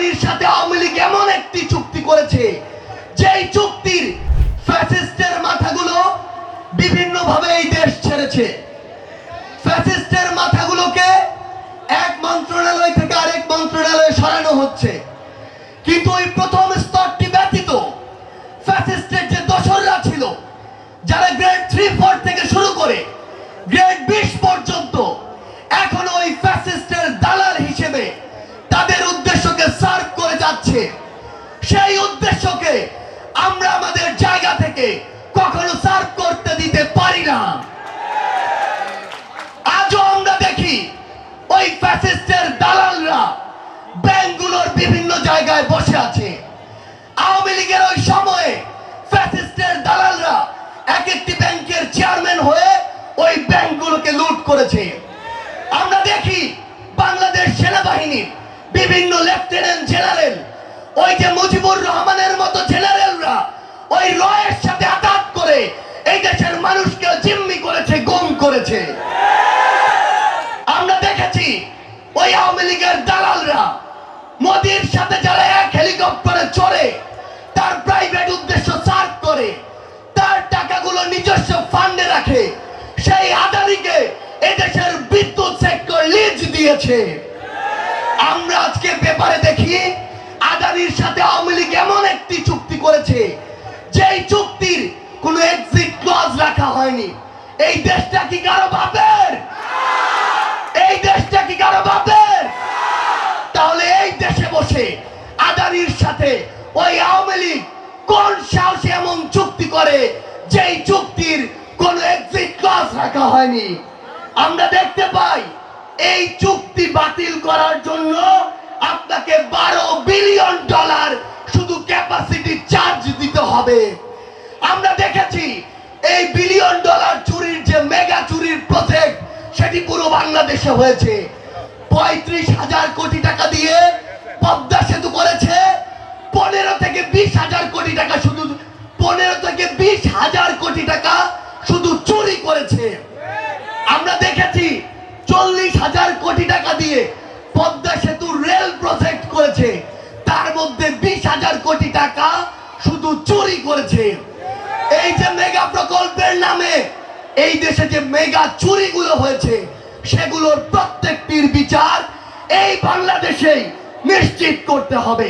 আদানির সাথে আওয়ামী লীগ এমন একটি চুক্তি করেছে, যেই চুক্তির ফ্যাসিস্টের মাথাগুলো বিভিন্ন ভাবে এই দেশ ছেড়েছে। ফ্যাসিস্টের মাথাগুলোকে এক মন্ত্রণালয় থেকে আরেক মন্ত্রণালয়ে সরানো হচ্ছে, কিন্তু ওই প্রথম স্তরটি ব্যতীত ফ্যাসিস্টের যে দোসররা ছিল, যারা গ্রেড 3-4 থেকে শুরু করে গ্রেড 20 পর্যন্ত এখন ওই ফ্যাসিস্টের দালাল হিসেবে তাদের উদ্দেশ্যকে সার্ভ করে যাচ্ছে, সেই উদ্দেশ্যকে আমরা আমাদের জায়গা থেকে কখনো সার্ভ করতে দিতে পারি না। আজও আমরা দেখি ওই ফ্যাসিস্টের দালালরা ব্যাংকগুলোর বিভিন্ন জায়গায় বসে আছে। আওয়ামী লীগের ওই সময়ে ফ্যাসিস্টের দালালরা এক একটি ব্যাংকের চেয়ারম্যান হয়ে ওই ব্যাংকগুলোকে লুট করেছে। আমরা দেখি বাংলাদেশ সেনাবাহিনীর বিভিন্ন লেফটেন্যান্ট জেনারেল, ওই যে মুজিবুর রহমানের মতো জেনারেলরা ওই রয়ের সাথে আঘাত করে এই দেশের মানুষকে জিম্মি করেছে, গুম করেছে। আমরা দেখেছি ওই আওয়ামী লীগের দালালরা মোদির সাথে যারা এক হেলিকপ্টারে চড়ে তার প্রাইভেট উদ্দেশ্য সার্ভ করে, তার টাকাগুলো নিজস্ব ফান্ডে রাখে, সেই আদানিকে এদেশের বিদ্যুৎ সেক্টর লিজ দিয়েছে। আমরা আজকে পেপারে দেখি আদানির সাথে আওয়ামী লীগ এমন একটি চুক্তি করেছে, যেই চুক্তির কোনো এক্সিট ক্লজ রাখা হয়নি। এই দেশটা কি কারো বাপের? এই দেশটা কি কারো বাপের? তাহলে এই দেশে বসে আদানির সাথে ওই আওয়ামী লীগ কোন সাহসে এমন চুক্তি করে, যেই চুক্তির কোন এক্সিট ক্লজ রাখা হয়নি? আমরা দেখতে পাই এই চুক্তি বাতিল করার জন্য আপনাকে $12 বিলিয়ন শুধু ক্যাপাসিটি চার্জ দিতে হবে। আমরা দেখেছি এই $1 বিলিয়ন চুরির যে মেগা চুরির প্রজেক্ট, সেটি পুরো বাংলাদেশে হয়েছে। 35,000 কোটি টাকা দিয়ে পদ্মা সেতু করেছে, 15 থেকে 20,000 কোটি টাকা শুধু 15 থেকে 20,000 কোটি টাকা শুধু চুরি করেছে। আমরা দেখেছি 40,000 কোটি টাকা দিয়ে পদ্মা সেতু রেল প্রজেক্ট করেছে, তার মধ্যে 20,000 কোটি টাকা শুধু চুরি করেছে। এই যে মেগা প্রকল্পের নামে এই দেশে যে মেগা চুরিগুলো হয়েছে, সেগুলোর প্রত্যেকটির বিচার এই বাংলাদেশেই নিশ্চিত করতে হবে।